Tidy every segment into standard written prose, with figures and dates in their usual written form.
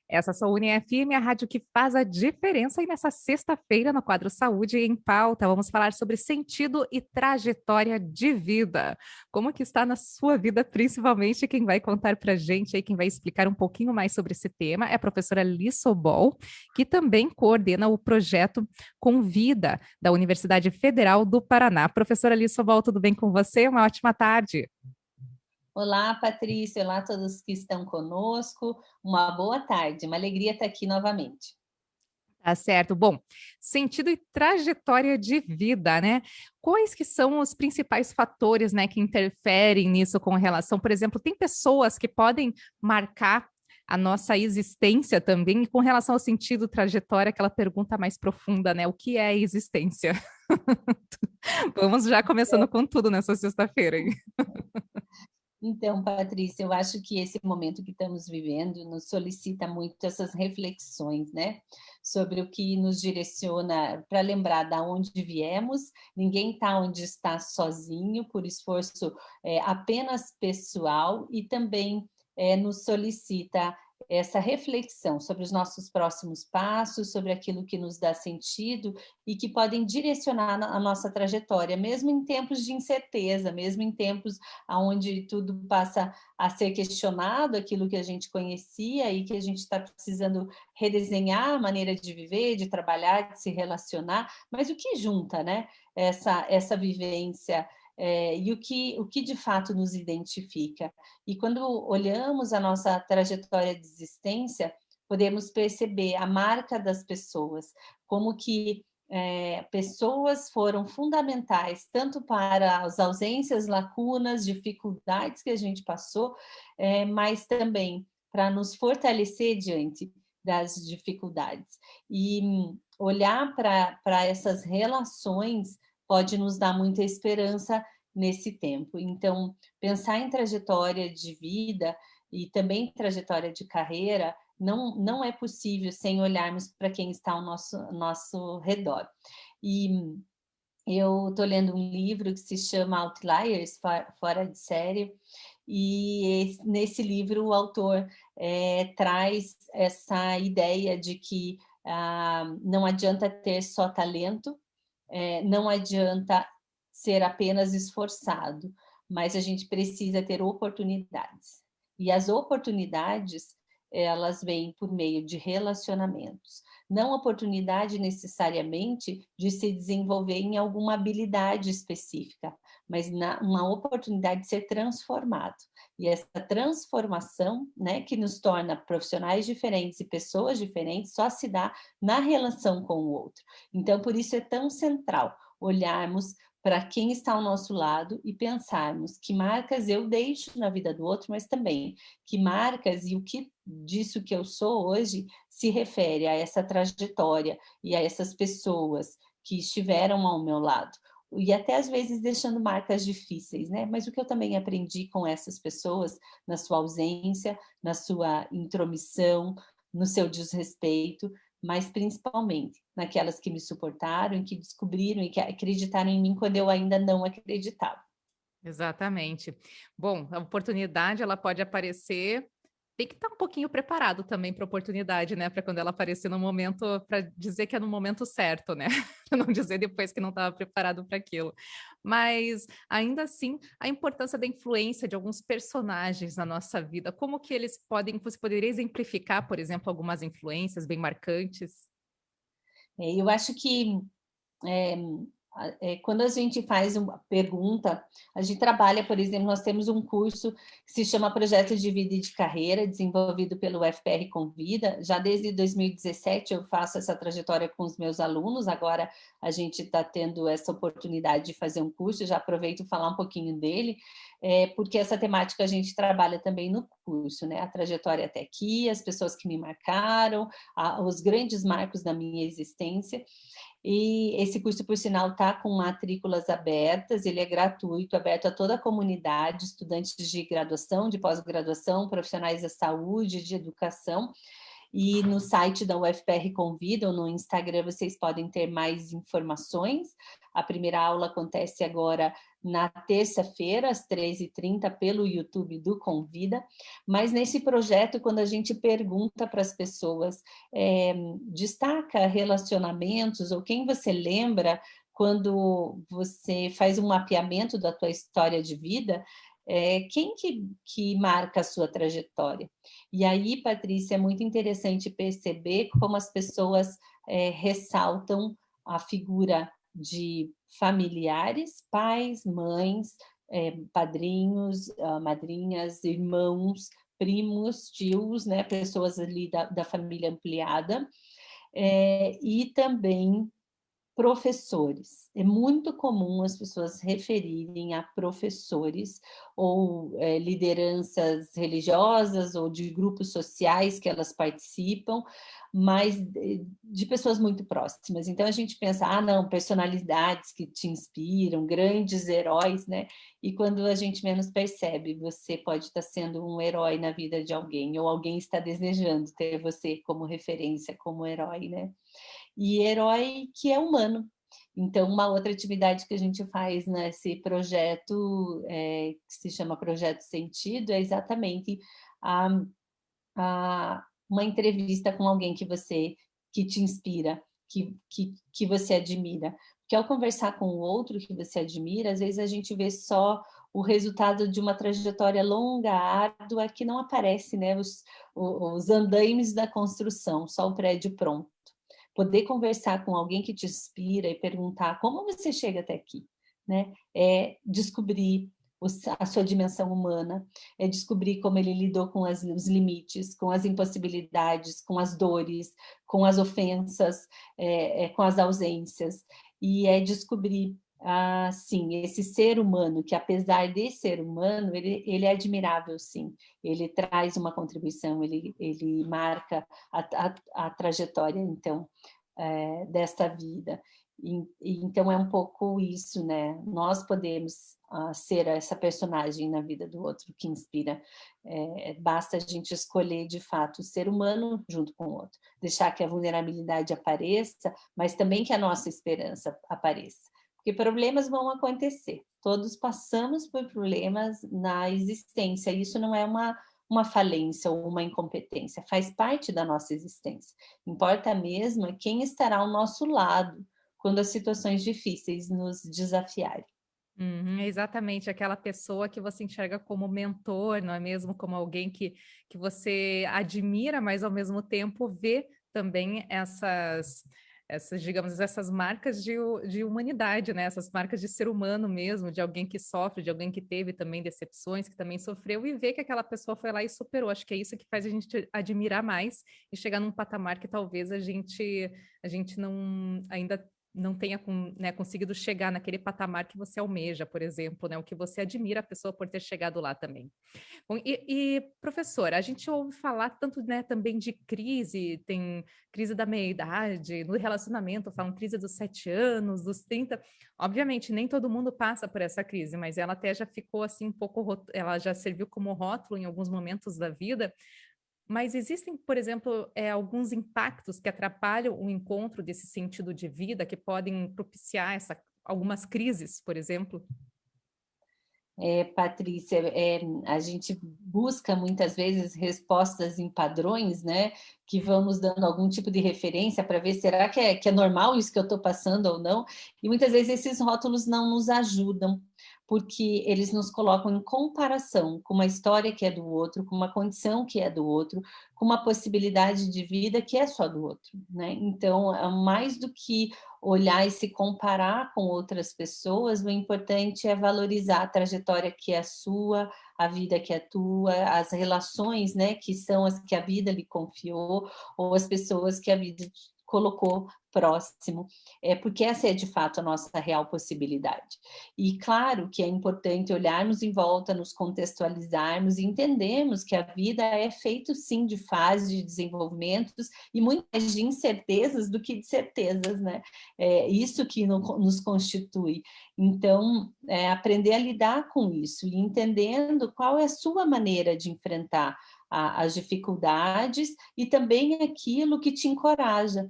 Essa é a Saúde FM, a rádio que faz a diferença. E nessa sexta-feira, no quadro Saúde em Pauta, vamos falar sobre sentido e trajetória de vida. Como que está na sua vida, principalmente quem vai contar para a gente, aí, quem vai explicar um pouquinho mais sobre esse tema é a professora Liz Sobol, que também coordena o projeto Convida, da Universidade Federal do Paraná. Professora Liz Sobol, tudo bem com você? Uma ótima tarde. Olá, Patrícia. Olá a todos que estão conosco. Uma boa tarde. Uma alegria estar aqui novamente. Tá certo. Bom, sentido e trajetória de vida, né? Quais que são os principais fatores, né, que interferem nisso com relação, por exemplo, tem pessoas que podem marcar a nossa existência também, e com relação ao sentido, trajetória, aquela pergunta mais profunda, né? O que é a existência? Vamos já começando com tudo nessa sexta-feira, hein? Então, Patrícia, eu acho que esse momento que estamos vivendo nos solicita muito essas reflexões, né? Sobre o que nos direciona para lembrar da onde viemos. Ninguém está onde está sozinho, por esforço apenas pessoal, e também nos solicita essa reflexão sobre os nossos próximos passos, sobre aquilo que nos dá sentido e que podem direcionar a nossa trajetória, mesmo em tempos de incerteza, mesmo em tempos onde tudo passa a ser questionado, aquilo que a gente conhecia e que a gente está precisando redesenhar a maneira de viver, de trabalhar, de se relacionar, mas o que junta, né? Essa vivência e o que de fato nos identifica. E quando olhamos a nossa trajetória de existência, podemos perceber a marca das pessoas, como que pessoas foram fundamentais tanto para as ausências, lacunas, dificuldades que a gente passou, mas também para nos fortalecer diante das dificuldades. E olhar para essas relações pode nos dar muita esperança nesse tempo. Então, pensar em trajetória de vida e também trajetória de carreira não é possível sem olharmos para quem está ao nosso redor. E eu estou lendo um livro que se chama Outliers, Fora de Série, e nesse livro o autor traz essa ideia de que não adianta ter só talento, não adianta ser apenas esforçado, mas a gente precisa ter oportunidades. E as oportunidades, elas vêm por meio de relacionamentos. Não oportunidade necessariamente de se desenvolver em alguma habilidade específica, mas uma oportunidade de ser transformado. E essa transformação, né, que nos torna profissionais diferentes e pessoas diferentes, só se dá na relação com o outro. Então, por isso é tão central olharmos para quem está ao nosso lado e pensarmos que marcas eu deixo na vida do outro, mas também que marcas e o que disso que eu sou hoje se refere a essa trajetória e a essas pessoas que estiveram ao meu lado. E até às vezes deixando marcas difíceis, né? Mas o que eu também aprendi com essas pessoas, na sua ausência, na sua intromissão, no seu desrespeito, mas principalmente naquelas que me suportaram e que descobriram e que acreditaram em mim quando eu ainda não acreditava. Exatamente. Bom, a oportunidade ela pode aparecer, tem que estar um pouquinho preparado também para a oportunidade, né, para quando ela aparecer no momento, para dizer que é no momento certo, né, pra não dizer depois que não estava preparado para aquilo. Mas, ainda assim, a importância da influência de alguns personagens na nossa vida, como que eles podem você poderia exemplificar, por exemplo, algumas influências bem marcantes? Eu acho que é, quando a gente faz uma pergunta, a gente trabalha, por exemplo, nós temos um curso que se chama Projeto de Vida e de Carreira, desenvolvido pelo FPR Convida. Já desde 2017 eu faço essa trajetória com os meus alunos, agora a gente está tendo essa oportunidade de fazer um curso, já aproveito falar um pouquinho dele, porque essa temática a gente trabalha também no curso, né? A trajetória até aqui, as pessoas que me marcaram, os grandes marcos da minha existência. E esse curso, por sinal, está com matrículas abertas, ele é gratuito, aberto a toda a comunidade, estudantes de graduação, de pós-graduação, profissionais da saúde, de educação. E no site da UFPR Convida, ou no Instagram, vocês podem ter mais informações. A primeira aula acontece agora na terça-feira, às 13h30, pelo YouTube do Convida, mas nesse projeto, quando a gente pergunta para as pessoas, destaca relacionamentos, ou quem você lembra quando você faz um mapeamento da tua história de vida, quem que marca a sua trajetória? E aí, Patrícia, é muito interessante perceber como as pessoas ressaltam a figura de familiares, pais, mães, padrinhos, madrinhas, irmãos, primos, tios, né, pessoas ali da família ampliada, e também professores. É muito comum as pessoas referirem a professores ou lideranças religiosas ou de grupos sociais que elas participam, mas de pessoas muito próximas. Então a gente pensa, não, personalidades que te inspiram, grandes heróis, né? E quando a gente menos percebe, você pode estar sendo um herói na vida de alguém, ou alguém está desejando ter você como referência, como herói, né? E herói que é humano. Então, uma outra atividade que a gente faz nesse projeto, que se chama Projeto Sentido, é exatamente a, uma entrevista com alguém que te inspira, que você admira. Porque ao conversar com o outro que você admira, às vezes a gente vê só o resultado de uma trajetória longa, árdua, que não aparece, né? Os andaimes da construção, só o prédio pronto. Poder conversar com alguém que te inspira e perguntar como você chega até aqui, né? É descobrir a sua dimensão humana, é descobrir como ele lidou com os limites, com as impossibilidades, com as dores, com as ofensas, com as ausências, e é descobrir sim, esse ser humano, que apesar de ser humano, ele é admirável, sim, ele traz uma contribuição, ele marca a trajetória, então, desta vida. Então é um pouco isso, né? Nós podemos ser essa personagem na vida do outro que inspira. Basta a gente escolher de fato o ser humano junto com o outro, deixar que a vulnerabilidade apareça, mas também que a nossa esperança apareça, porque problemas vão acontecer. Todos passamos por problemas na existência. Isso não é uma falência ou uma incompetência, faz parte da nossa existência. Importa mesmo quem estará ao nosso lado quando as situações difíceis nos desafiarem. É exatamente aquela pessoa que você enxerga como mentor, não é mesmo? Como alguém que você admira, mas ao mesmo tempo vê também digamos, essas marcas de humanidade, né? Essas marcas de ser humano mesmo, de alguém que sofre, de alguém que teve também decepções, que também sofreu, e ver que aquela pessoa foi lá e superou. Acho que é isso que faz a gente admirar mais e chegar num patamar que talvez a gente não ainda não tenha né, conseguido chegar naquele patamar que você almeja, por exemplo, né? O que você admira a pessoa por ter chegado lá também. Bom, professora, a gente ouve falar tanto, né, também de crise, tem crise da meia-idade, no relacionamento, falam crise dos 7 anos, dos 30. Obviamente, nem todo mundo passa por essa crise, mas ela até já ficou assim um pouco, ela já serviu como rótulo em alguns momentos da vida. Mas existem, por exemplo, alguns impactos que atrapalham o encontro desse sentido de vida, que podem propiciar algumas crises, por exemplo? Patrícia, a gente busca muitas vezes respostas em padrões, né, que vão nos dando algum tipo de referência para ver será que é normal isso que eu estou passando ou não, e muitas vezes esses rótulos não nos ajudam, porque eles nos colocam em comparação com uma história que é do outro, com uma condição que é do outro, com uma possibilidade de vida que é só do outro, né? Então, mais do que olhar e se comparar com outras pessoas, o importante é valorizar a trajetória que é sua, a vida que é tua, as relações, né, que são as que a vida lhe confiou, ou as pessoas que a vida colocou próximo, porque essa é de fato a nossa real possibilidade. E claro que é importante olharmos em volta, nos contextualizarmos e entendermos que a vida é feita sim de fases de desenvolvimentos e muito mais de incertezas do que de certezas, né? É isso que nos constitui. Então, aprender a lidar com isso e entendendo qual é a sua maneira de enfrentar as dificuldades e também aquilo que te encoraja.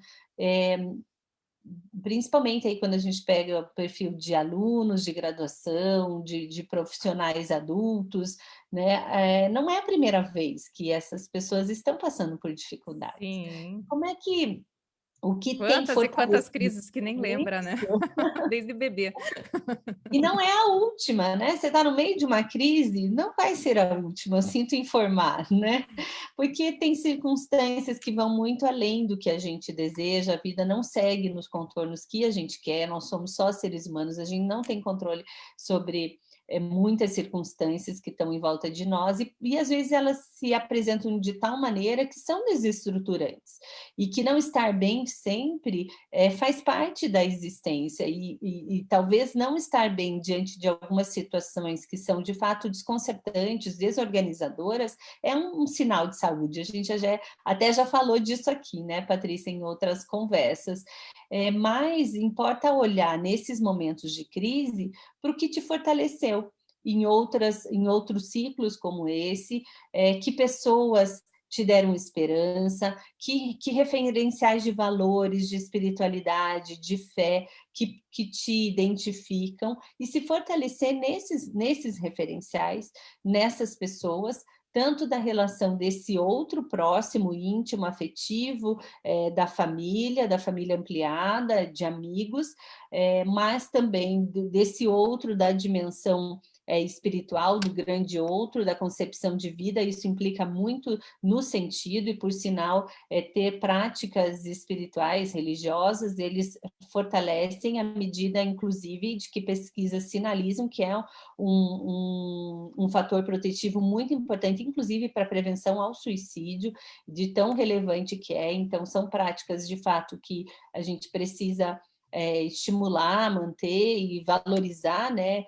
principalmente aí quando a gente pega o perfil de alunos de graduação, de profissionais adultos, né? Não é a primeira vez que essas pessoas estão passando por dificuldades. Sim. Como é que o que tem Quantas e quantas fortalecido crises que nem lembra, né? Desde bebê. e não é a última, né? Você está no meio de uma crise, não vai ser a última, eu sinto informar, né? Porque tem circunstâncias que vão muito além do que a gente deseja, a vida não segue nos contornos que a gente quer, nós somos só seres humanos, a gente não tem controle sobre muitas circunstâncias que estão em volta de nós, e às vezes elas se apresentam de tal maneira que são desestruturantes, e que não estar bem sempre faz parte da existência, e talvez não estar bem diante de algumas situações que são de fato desconcertantes, desorganizadoras, é um sinal de saúde. A gente até já falou disso aqui, né, Patrícia, em outras conversas. Mas importa olhar nesses momentos de crise para o que te fortaleceu em outros ciclos como esse, que pessoas te deram esperança, que referenciais de valores, de espiritualidade, de fé, que te identificam, e se fortalecer nesses referenciais, nessas pessoas, tanto da relação desse outro próximo, íntimo, afetivo, da família ampliada, de amigos, mas também desse outro da dimensão espiritual, do grande outro, da concepção de vida. Isso implica muito no sentido, e por sinal, ter práticas espirituais, religiosas, eles fortalecem à medida, inclusive, de que pesquisas sinalizam que é um fator protetivo muito importante, inclusive para a prevenção ao suicídio, de tão relevante que é. Então, são práticas, de fato, que a gente precisa estimular, manter e valorizar, né,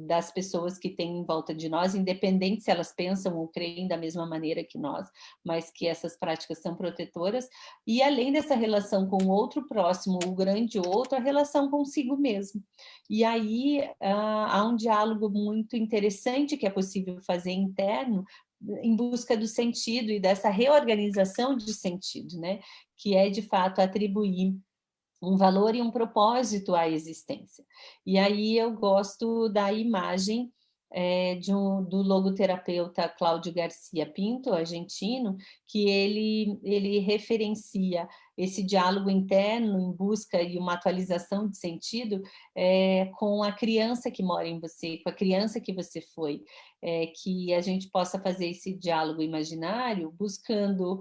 das pessoas que têm em volta de nós, independente se elas pensam ou creem da mesma maneira que nós, mas que essas práticas são protetoras. E além dessa relação com o outro próximo, o grande outro, a relação consigo mesmo. E aí há um diálogo muito interessante que é possível fazer interno, em busca do sentido e dessa reorganização de sentido, né? Que é, de fato, atribuir um valor e um propósito à existência. E aí eu gosto da imagem do logoterapeuta Cláudio Garcia Pinto, argentino, que ele referencia esse diálogo interno em busca de uma atualização de sentido com a criança que mora em você, com a criança que você foi, que a gente possa fazer esse diálogo imaginário buscando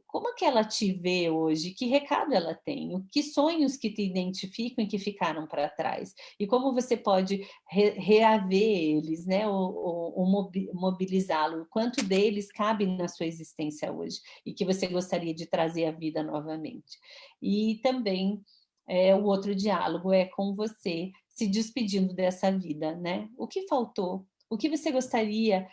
como que ela te vê hoje, que recado ela tem, que sonhos que te identificam e que ficaram para trás, e como você pode reaver eles, né, ou mobilizá-lo, quanto deles cabe na sua existência hoje, e que você gostaria de trazer à vida novamente. E também o outro diálogo é com você, se despedindo dessa vida, né? O que faltou? O que você gostaria,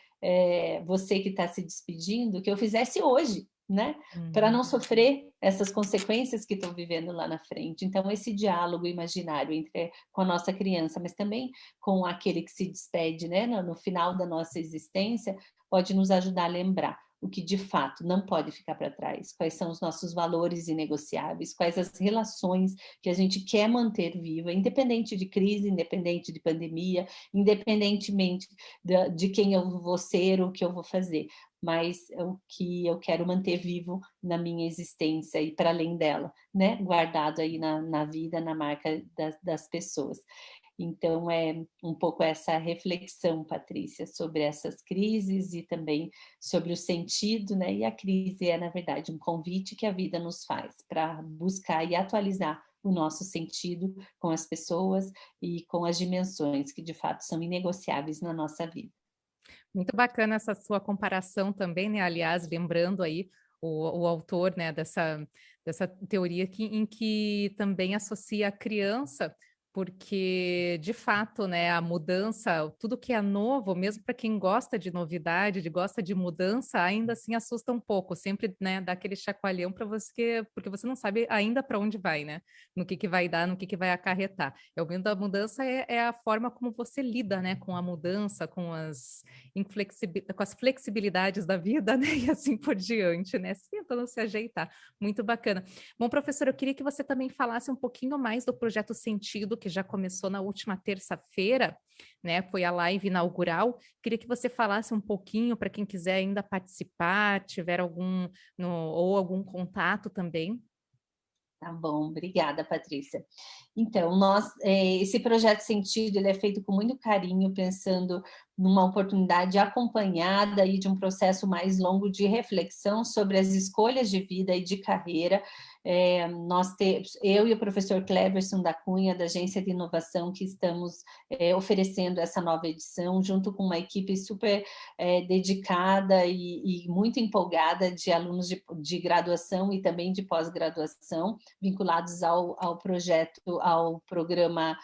você que está se despedindo, que eu fizesse hoje, né? Para não sofrer essas consequências que estou vivendo lá na frente. Então, esse diálogo imaginário com a nossa criança, mas também com aquele que se despede, né? No final da nossa existência, pode nos ajudar a lembrar o que de fato não pode ficar para trás, quais são os nossos valores inegociáveis, quais as relações que a gente quer manter viva, independente de crise, independente de pandemia, independentemente de quem eu vou ser, o que eu vou fazer, mas o que eu quero manter vivo na minha existência e para além dela, né? Guardado aí na vida, na marca das pessoas. Então, é um pouco essa reflexão, Patrícia, sobre essas crises e também sobre o sentido, né? E a crise é, na verdade, um convite que a vida nos faz para buscar e atualizar o nosso sentido com as pessoas e com as dimensões que, de fato, são inegociáveis na nossa vida. Muito bacana essa sua comparação também, né? Aliás, lembrando aí o autor, né, dessa teoria em que também associa a criança porque de fato, né, a mudança, tudo que é novo, mesmo para quem gosta de novidade, gosta de mudança, ainda assim assusta um pouco, sempre, né, dá aquele chacoalhão para você, porque você não sabe ainda para onde vai, né? No que vai dar, no que vai acarretar. O medo da mudança é a forma como você lida, né, com a mudança, com as flexibilidades da vida, né, e assim por diante, né, tentando se ajeitar. Muito bacana. Bom, professor, eu queria que você também falasse um pouquinho mais do Projeto Sentido, que já começou na última terça-feira, né? Foi a live inaugural. Queria que você falasse um pouquinho para quem quiser ainda participar, tiver ou algum contato também. Tá bom, obrigada, Patrícia. Então, esse projeto Sentido, ele é feito com muito carinho, pensando numa oportunidade acompanhada aí de um processo mais longo de reflexão sobre as escolhas de vida e de carreira. Eu e o professor Cleverson da Cunha, da Agência de Inovação, que estamos oferecendo essa nova edição, junto com uma equipe super dedicada e muito empolgada de alunos de graduação e também de pós-graduação, vinculados ao projeto, ao programa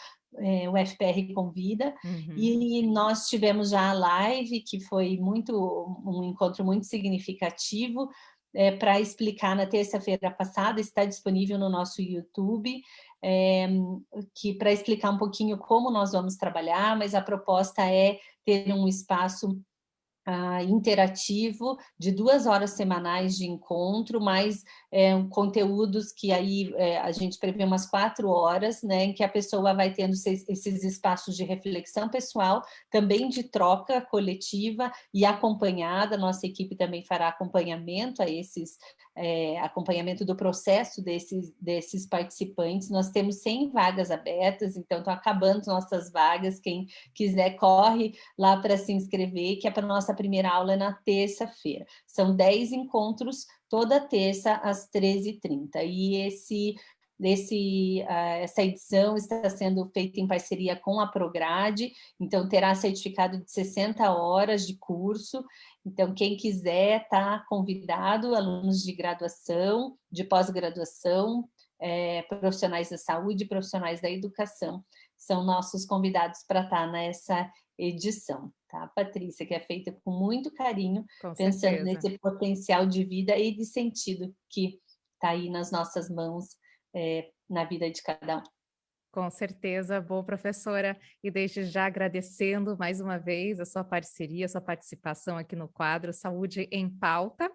o FPR Convida, e nós tivemos já a live, que foi um encontro muito significativo, para explicar na terça-feira passada, está disponível no nosso YouTube, que para explicar um pouquinho como nós vamos trabalhar, mas a proposta é ter um espaço interativo de 2 horas semanais de encontro, mais conteúdos que aí a gente prevê umas 4 horas, né, em que a pessoa vai tendo esses espaços de reflexão pessoal, também de troca coletiva e acompanhada. Nossa equipe também fará acompanhamento acompanhamento do processo desses participantes. Nós temos 100 vagas abertas, então estão acabando nossas vagas. Quem quiser, corre lá para se inscrever, que é para a nossa primeira aula na terça-feira. São 10 encontros, toda terça, às 13h30. E essa edição está sendo feita em parceria com a Prograde, então terá certificado de 60 horas de curso. Então, quem quiser está convidado, alunos de graduação, de pós-graduação, profissionais da saúde, profissionais da educação, são nossos convidados para estar nessa edição, tá, Patrícia? Que é feita com muito carinho, Com pensando certeza. nesse potencial de vida e de sentido que está aí nas nossas mãos, na vida de cada um. Com certeza, boa professora, e desde já agradecendo mais uma vez a sua parceria, a sua participação aqui no quadro Saúde em Pauta,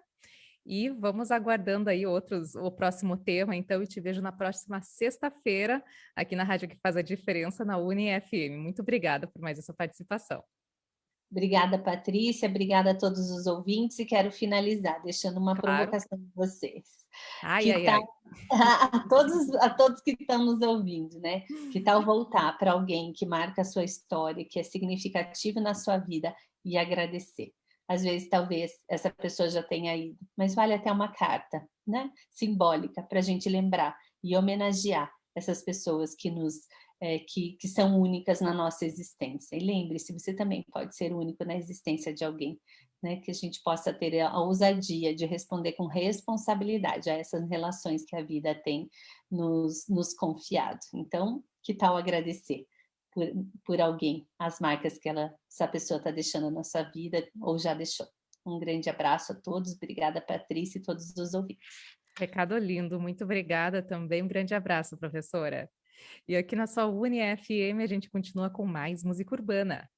e vamos aguardando aí o próximo tema, então, e te vejo na próxima sexta-feira, aqui na Rádio que faz a diferença, na UniFM. Muito obrigada por mais essa participação. Obrigada, Patrícia, obrigada a todos os ouvintes, e quero finalizar deixando uma Claro. provocação para vocês. Ai, Que ai, tal, ai. a todos que estão nos ouvindo, né? Que tal voltar para alguém que marca a sua história, que é significativo na sua vida, e agradecer? Às vezes, talvez, essa pessoa já tenha ido, mas vale até uma carta, né? Simbólica, para a gente lembrar e homenagear essas pessoas que são únicas na nossa existência. E lembre-se, você também pode ser único na existência de alguém, né? Que a gente possa ter a ousadia de responder com responsabilidade a essas relações que a vida tem nos confiado. Então, que tal agradecer por alguém, as marcas que essa pessoa está deixando na sua vida ou já deixou? Um grande abraço a todos, obrigada, Patrícia, e todos os ouvintes. Recado lindo, muito obrigada também. Um grande abraço, professora. E aqui na sua UniFM a gente continua com mais música urbana.